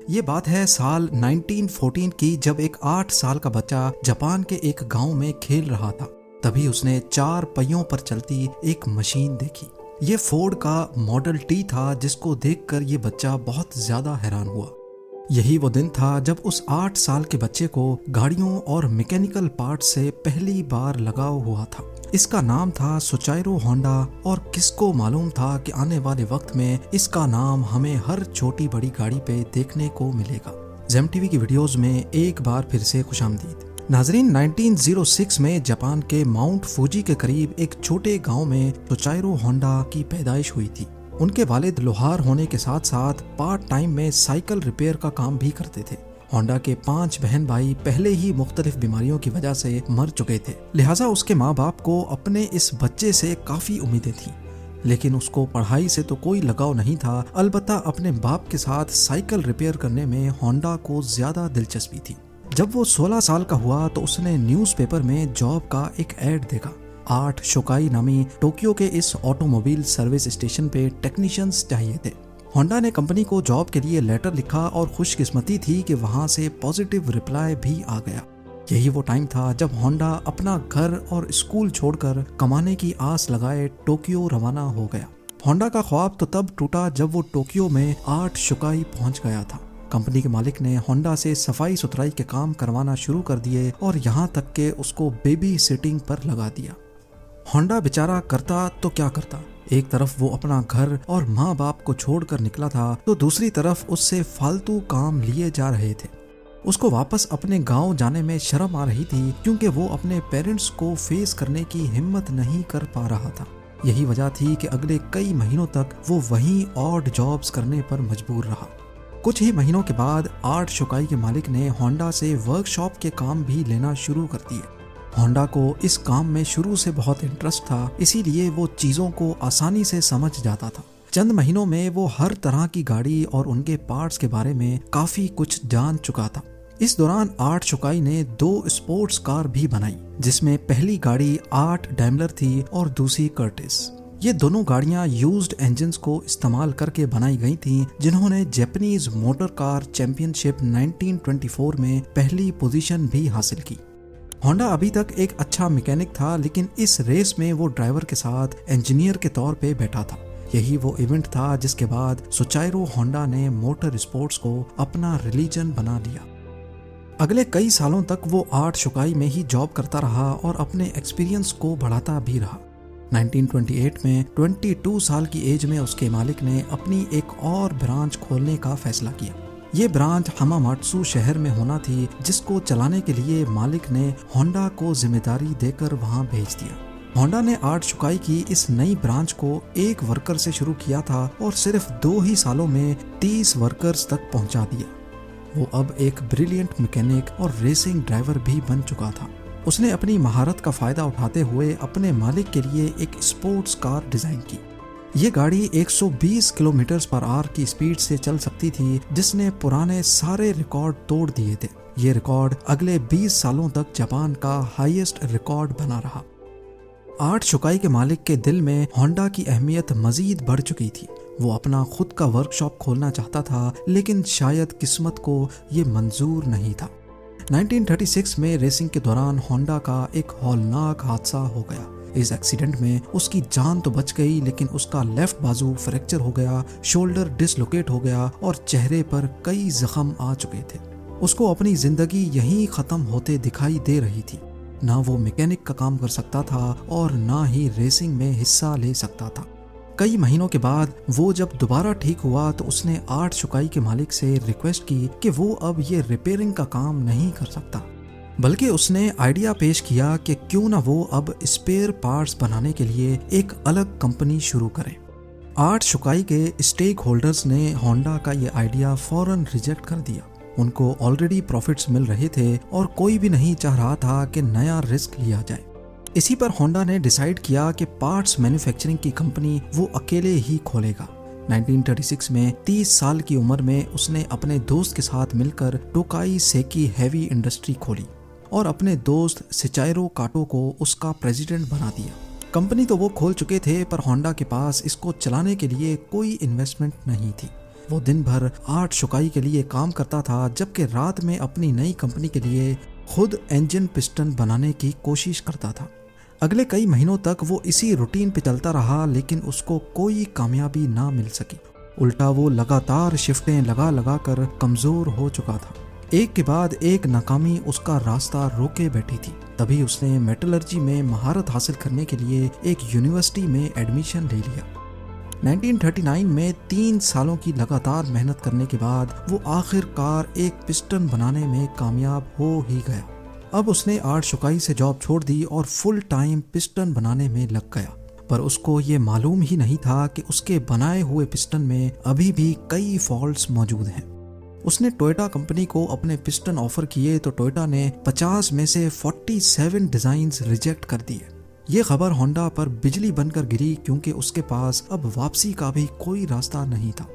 ये बात है साल 1914 की, जब एक 8 साल का बच्चा जापान के एक गांव में खेल रहा था। तभी उसने 4 पहियों पर चलती एक मशीन देखी। ये फोर्ड का मॉडल टी था, जिसको देखकर ये बच्चा बहुत ज्यादा हैरान हुआ। यही वो दिन था जब उस 8 साल के बच्चे को गाड़ियों और मैकेनिकल पार्ट से पहली बार लगाव हुआ था। इसका नाम था सुचाइरो होंडा, और किसको मालूम था कि आने वाले वक्त में इसका नाम हमें हर छोटी बड़ी गाड़ी पे देखने को मिलेगा। जेम टीवी की वीडियोस में एक बार फिर से खुशामदीद। नाजरीन, 1906 में जापान के माउंट फूजी के करीब एक छोटे गांव में सुचाइरो होंडा की पैदाइश हुई थी। उनके वालिद लोहार होने के साथ साथ पार्ट टाइम में साइकिल रिपेयर का काम भी करते थे। होंडा के 5 बहन भाई पहले ही मुख्तलिफ बीमारियों की वजह से मर चुके थे, लिहाजा उसके माँ बाप को अपने इस बच्चे से काफी उम्मीदें थीं। लेकिन उसको पढ़ाई से तो कोई लगाव नहीं था, अलबत्ता अपने बाप के साथ साइकिल रिपेयर करने में होंडा को ज्यादा दिलचस्पी थी। जब वो 16 साल का हुआ तो उसने न्यूज़पेपर में जॉब का एक ऐड देखा। 8 शोकाई नामी टोक्यो के इस ऑटोमोबाइल सर्विस स्टेशन पे टेक्नीशियंस चाहिए थे। होंडा ने कंपनी को जॉब के लिए लेटर लिखा और खुशकिस्मती थी कि वहां से पॉजिटिव रिप्लाई भी आ गया। यही वो टाइम था जब होंडा अपना घर और स्कूल छोड़कर कमाने की आस लगाए टोक्यो रवाना हो गया। होंडा का ख्वाब तो तब टूटा जब वो टोक्यो में 8 शोकाई पहुंच गया था। कंपनी के मालिक ने होंडा से सफाई सुथराई के काम करवाना शुरू कर दिए और यहाँ तक के उसको बेबी सिटिंग पर लगा दिया। होंडा बेचारा करता तो क्या करता, एक तरफ वो अपना घर और माँ बाप को छोड़कर निकला था, तो दूसरी तरफ उससे फालतू काम लिए जा रहे थे। उसको वापस अपने गांव जाने में शर्म आ रही थी, क्योंकि वो अपने पेरेंट्स को फेस करने की हिम्मत नहीं कर पा रहा था। यही वजह थी कि अगले कई महीनों तक वो वहीं ऑड जॉब्स करने पर मजबूर रहा। कुछ ही महीनों के बाद 8 शोकाई के मालिक ने होंडा से वर्कशॉप के काम भी लेना शुरू कर दिए। होंडा को इस काम में शुरू से बहुत इंटरेस्ट था, इसीलिए वो चीजों को आसानी से समझ जाता था। चंद महीनों में वो हर तरह की गाड़ी और उनके पार्ट्स के बारे में काफी कुछ जान चुका था। इस दौरान 8 शोकाई ने 2 स्पोर्ट्स कार भी बनाई, जिसमें पहली गाड़ी 8 डैमलर थी और दूसरी कर्टिस। ये दोनों गाड़ियां यूज्ड इंजन्स को इस्तेमाल करके बनाई गई थीं, जिन्होंने जापानीज मोटर कार चैंपियनशिप 1924 में पहली पोजीशन भी हासिल की। होंडा अभी तक एक अच्छा मैकेनिक था, लेकिन इस रेस में वो ड्राइवर के साथ इंजीनियर के तौर पे बैठा था। यही वो इवेंट था जिसके बाद सुचाइरो होंडा ने मोटर स्पोर्ट्स को अपना रिलीजन बना लिया। अगले कई सालों तक वो 8 शोकाई में ही जॉब करता रहा और अपने एक्सपीरियंस को बढ़ाता भी रहा। 1928 में 22 साल की एज में उसके मालिक ने अपनी एक और ब्रांच खोलने का फैसला किया। ये ब्रांच हमामात्सु शहर में होना थी, जिसको चलाने के लिए मालिक ने होंडा को जिम्मेदारी देकर वहां भेज दिया। होंडा ने 8 शोकाई की इस नई ब्रांच को एक वर्कर से शुरू किया था और सिर्फ 2 ही सालों में 30 वर्कर्स तक पहुंचा दिया। वो अब एक ब्रिलियंट मैकेनिक और रेसिंग ड्राइवर भी बन चुका था। उसने अपनी महारत का फायदा उठाते हुए अपने मालिक के लिए एक स्पोर्ट्स कार डिजाइन की। ये गाड़ी 120 किलोमीटर पर आवर की स्पीड से चल सकती थी, जिसने पुराने सारे रिकॉर्ड तोड़ दिए थे। ये रिकॉर्ड अगले 20 सालों तक जापान का हाईएस्ट रिकॉर्ड बना रहा। 8 शोकाई के मालिक के दिल में होंडा की अहमियत मजीद बढ़ चुकी थी। वो अपना खुद का वर्कशॉप खोलना चाहता था, लेकिन शायद किस्मत को ये मंजूर नहीं था। 1936 में रेसिंग के दौरान होंडा का एक हौलनाक हादसा हो गया। इस एक्सीडेंट में उसकी जान तो बच गई, लेकिन उसका लेफ्ट बाजू फ्रैक्चर हो गया, शोल्डर डिसलोकेट हो गया और चेहरे पर कई जख्म आ चुके थे। उसको अपनी जिंदगी यहीं खत्म होते दिखाई दे रही थी। ना वो मैकेनिक का काम कर सकता था और ना ही रेसिंग में हिस्सा ले सकता था। कई महीनों के बाद वो जब दोबारा ठीक हुआ तो उसने 8 शोकाई के मालिक से रिक्वेस्ट की कि वो अब ये रिपेयरिंग का काम नहीं कर सकता, बल्कि उसने आइडिया पेश किया कि क्यों ना वो अब स्पेयर पार्ट्स बनाने के लिए एक अलग कंपनी शुरू करें। 8 शोकाई के स्टेक होल्डर्स ने होंडा का ये आइडिया फौरन रिजेक्ट कर दिया। उनको ऑलरेडी प्रॉफिट्स मिल रहे थे और कोई भी नहीं चाह रहा था कि नया रिस्क लिया जाए। इसी पर होंडा ने डिसाइड किया कि पार्ट्स मैन्युफैक्चरिंग की कंपनी वो अकेले ही खोलेगा। 1936 में 30 साल की उम्र में उसने अपने दोस्त के साथ मिलकर टोकाई सेकी हैवी इंडस्ट्री खोली और अपने दोस्त सिचाइरो काटो को उसका प्रेसिडेंट बना दिया। कंपनी तो वो खोल चुके थे, पर होंडा के पास इसको चलाने के लिए कोई इन्वेस्टमेंट नहीं थी। वो दिन भर आर्ट शुकाई के लिए काम करता था, जबकि रात में अपनी नई कंपनी के लिए खुद इंजन पिस्टन बनाने की कोशिश करता था। अगले कई महीनों तक वो इसी रूटीन पे चलता रहा, लेकिन उसको कोई कामयाबी ना मिल सकी। उल्टा वो लगातार शिफ्टें लगा लगा कर कमजोर हो चुका था। एक के बाद एक नाकामी उसका रास्ता रोके बैठी थी। तभी उसने मेटलर्जी में महारत हासिल करने के लिए एक यूनिवर्सिटी में एडमिशन ले लिया। 1939 में 3 सालों की लगातार मेहनत करने के बाद वो आखिरकार एक पिस्टन बनाने में कामयाब हो ही गया। अब उसने आर्ट शुकाई से जॉब छोड़ दी और फुल टाइम पिस्टन बनाने में लग गया। पर उसको ये मालूम ही नहीं था कि उसके बनाए हुए पिस्टन में अभी भी कई फॉल्ट्स मौजूद हैं। उसने टोयोटा कंपनी को अपने पिस्टन ऑफर किए तो टोयोटा ने 50 में से 47 डिजाइन्स रिजेक्ट कर दिए। ये खबर होंडा पर बिजली बनकर गिरी, क्योंकि उसके पास अब वापसी का भी कोई रास्ता नहीं था।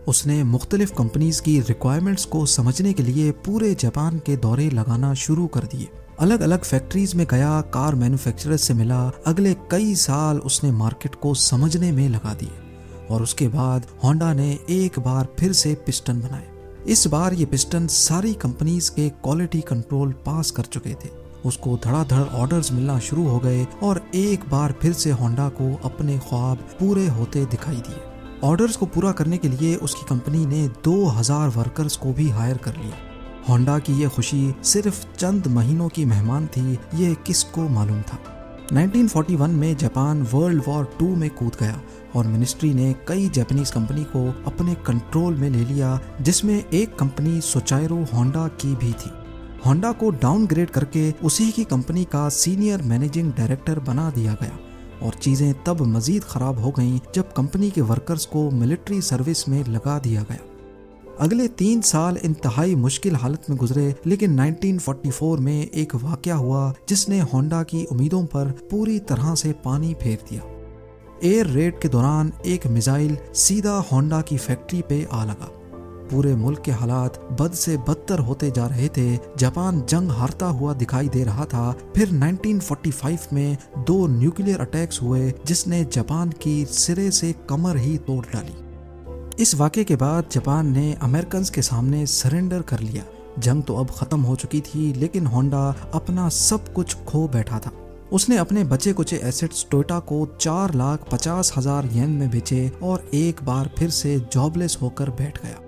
उसने मुख्तलिफ कंपनीज की रिक्वायरमेंट्स को समझने के लिए पूरे जापान के दौरे लगाना शुरू कर दिए। अलग अलग फैक्ट्रीज में गया, कार मैन्युफैक्चरर्स से मिला। अगले कई साल उसने मार्केट को समझने में लगा दिए और उसके बाद होंडा ने एक बार फिर से पिस्टन बनाए। इस बार ये पिस्टन सारी कंपनीज के क्वालिटी कंट्रोल पास कर चुके थे। उसको धड़ाधड़ ऑर्डर्स मिलना शुरू हो गए और एक बार फिर से होंडा को अपने ख्वाब पूरे होते दिखाई दिए। ऑर्डर्स को पूरा करने के लिए उसकी कंपनी ने 2000 वर्कर्स को भी हायर कर लिया। होंडा की ये खुशी सिर्फ चंद महीनों की मेहमान थी, ये किसको मालूम था। 1941 में जापान वर्ल्ड वॉर 2 में कूद गया और मिनिस्ट्री ने कई जापानीज कंपनी को अपने कंट्रोल में ले लिया, जिसमें एक कंपनी सोचाइरो होंडा की भी थी। होंडा को डाउनग्रेड करके उसी की कंपनी का सीनियर मैनेजिंग डायरेक्टर बना दिया गया और चीजें तब मजीद खराब हो गईं जब कंपनी के वर्कर्स को मिलिट्री सर्विस में लगा दिया गया। अगले 3 साल इंतहाई मुश्किल हालत में गुजरे, लेकिन 1944 में एक वाकया हुआ जिसने होंडा की उम्मीदों पर पूरी तरह से पानी फेर दिया। एयर रेड के दौरान एक मिसाइल सीधा होंडा की फैक्ट्री पे आ लगा। पूरे मुल्क के हालात बद से बदतर होते जा रहे थे। जापान जंग हारता हुआ दिखाई दे रहा था। फिर 1945 में 2 न्यूक्लियर अटैक्स हुए जिसने जापान की सिरे से कमर ही तोड़ डाली। इस वाक़े के बाद जापान ने अमेरिकन के सामने सरेंडर कर लिया। जंग तो अब खत्म हो चुकी थी, लेकिन होंडा अपना सब कुछ खो बैठा था। उसने अपने बचे कुचे एसेट्स टोयोटा को 4,50,000 येन में बेचे और एक बार फिर से जॉबलेस होकर बैठ गया।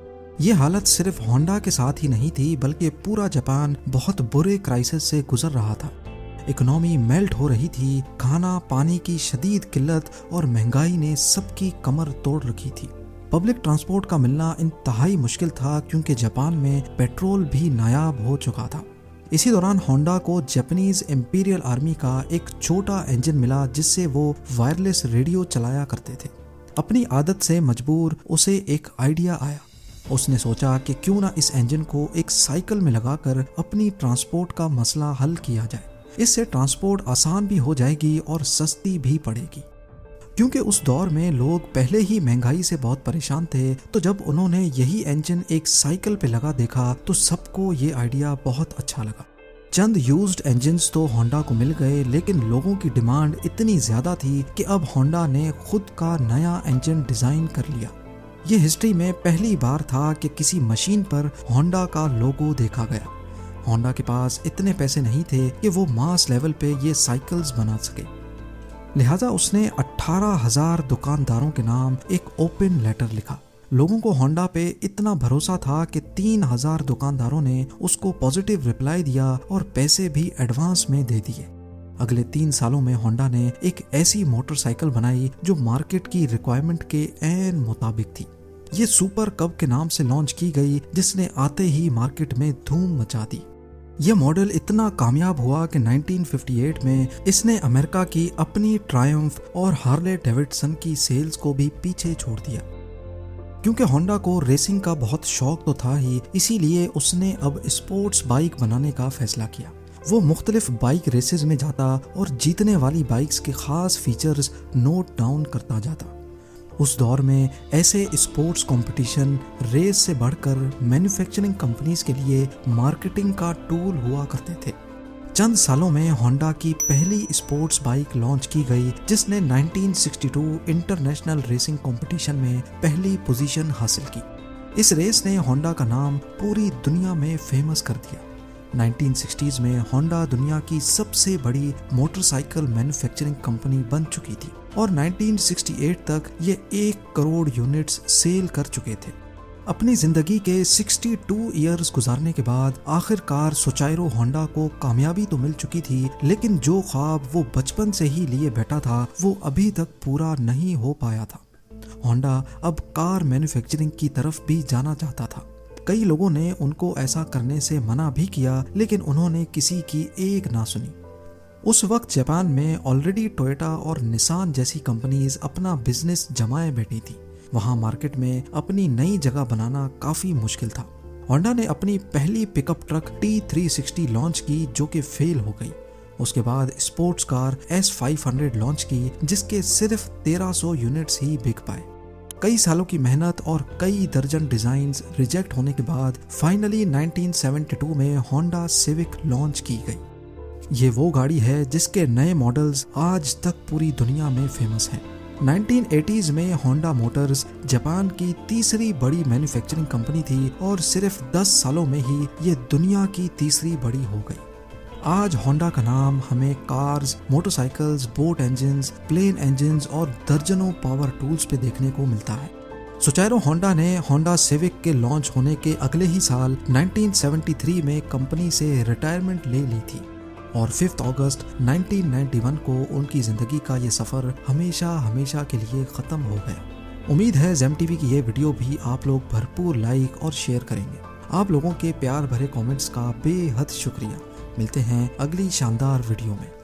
ये हालत सिर्फ होंडा के साथ ही नहीं थी, बल्कि पूरा जापान बहुत बुरे क्राइसिस से गुजर रहा था। इकोनॉमी मेल्ट हो रही थी। खाना पानी की शदीद किल्लत और महंगाई ने सबकी कमर तोड़ रखी थी। पब्लिक ट्रांसपोर्ट का मिलना इंतहाई मुश्किल था, क्योंकि जापान में पेट्रोल भी नायाब हो चुका था। इसी दौरान होंडा को जापानीज इंपीरियल आर्मी का एक छोटा इंजन मिला, जिससे वो वायरलेस रेडियो चलाया करते थे। अपनी आदत से मजबूर उसे एक आइडिया आया। उसने सोचा कि क्यों ना इस इंजन को एक साइकिल में लगाकर अपनी ट्रांसपोर्ट का मसला हल किया जाए। इससे ट्रांसपोर्ट आसान भी हो जाएगी और सस्ती भी पड़ेगी। क्योंकि उस दौर में लोग पहले ही महंगाई से बहुत परेशान थे, तो जब उन्होंने यही इंजन एक साइकिल पे लगा देखा तो सबको ये आइडिया बहुत अच्छा लगा। चंद यूज्ड इंजन्स तो होंडा को मिल गए, लेकिन लोगों की डिमांड इतनी ज्यादा थी कि अब होंडा ने खुद का नया इंजन डिजाइन कर लिया। ये हिस्ट्री में पहली बार था कि किसी मशीन पर होंडा का लोगो देखा गया। होंडा के पास इतने पैसे नहीं थे कि वो मास लेवल पे ये साइकिल्स बना सके, लिहाजा उसने 18,000 दुकानदारों के नाम एक ओपन लेटर लिखा। लोगों को होंडा पे इतना भरोसा था कि 3,000 दुकानदारों ने उसको पॉजिटिव रिप्लाई दिया और पैसे भी एडवांस में दे दिए। अगले 3 सालों में होंडा ने एक ऐसी मोटरसाइकिल बनाई जो मार्केट की रिक्वायरमेंट के ऐन मुताबिक थी। ये सुपर कब के नाम से लॉन्च की गई, जिसने आते ही मार्केट में धूम मचा दी। यह मॉडल इतना कामयाब हुआ कि 1958 में इसने अमेरिका की अपनी ट्रायम्फ और हार्ले डेविडसन की सेल्स को भी पीछे छोड़ दिया। क्योंकि होंडा को रेसिंग का बहुत शौक तो था ही, इसीलिए उसने अब स्पोर्ट्स बाइक बनाने का फैसला किया। वो मुख्तलिफ बाइक रेसेस में जाता और जीतने वाली बाइक्स के खास फीचर्स नोट डाउन करता जाता। उस दौर में ऐसे स्पोर्ट्स कंपटीशन रेस से बढ़कर मैन्युफैक्चरिंग कंपनीज के लिए मार्केटिंग का टूल हुआ करते थे। चंद सालों में होंडा की पहली स्पोर्ट्स बाइक लॉन्च की गई, जिसने 1962 इंटरनेशनल रेसिंग कंपटीशन में पहली पोजीशन हासिल की। इस रेस ने होंडा का नाम पूरी दुनिया में फेमस कर दिया। 1960s में होंडा दुनिया की सबसे बड़ी मोटरसाइकिल मैन्युफैक्चरिंग कंपनी बन चुकी थी और 1968 तक ये 1 करोड़ यूनिट्स सेल कर चुके थे। अपनी जिंदगी के 62 इयर्स गुजारने के बाद आखिरकार सोचाइरो होंडा को कामयाबी तो मिल चुकी थी, लेकिन जो ख्वाब वो बचपन से ही लिए बैठा था वो अभी तक पूरा नहीं हो पाया था। होंडा अब कार मैन्युफैक्चरिंग की तरफ भी जाना चाहता था। कई लोगों ने उनको ऐसा करने से मना भी किया, लेकिन उन्होंने किसी की एक ना सुनी। उस वक्त जापान में ऑलरेडी टोयोटा और निसान जैसी कंपनीज अपना बिजनेस जमाए बैठी थी। वहां मार्केट में अपनी नई जगह बनाना काफी मुश्किल था। होंडा ने अपनी पहली पिकअप ट्रक T360 लॉन्च की, जो कि फेल हो गई। उसके बाद स्पोर्ट्स कार S500 लॉन्च की, जिसके सिर्फ 1300 यूनिट्स ही बिक पाए। कई सालों की मेहनत और कई दर्जन डिजाइन्स रिजेक्ट होने के बाद फाइनली 1972 में होंडा सिविक लॉन्च की गई। ये वो गाड़ी है जिसके नए मॉडल्स आज तक पूरी दुनिया में फेमस हैं। 1980s में होंडा मोटर्स जापान की तीसरी बड़ी मैन्युफैक्चरिंग कंपनी थी और सिर्फ 10 सालों में ही ये दुनिया की तीसरी बड़ी हो गई। आज होंडा का नाम हमें cars, motorcycles, boat engines, plane engines और दर्जनों पावर टूल्स पे देखने को मिलता है। सोचाइरो होंडा ने होंडा सिविक के लॉन्च होने के अगले ही साल 1973 में कंपनी से रिटायरमेंट ले ली थी और 5 अगस्त 1991 को उनकी जिंदगी का ये सफर हमेशा हमेशा के लिए खत्म हो गया। उम्मीद है जेम टीवी की ये वीडियो भी आप लोग भरपूर लाइक और शेयर करेंगे। आप लोगों के प्यार भरे कमेंट्स का बेहद शुक्रिया। मिलते हैं अगली शानदार वीडियो में।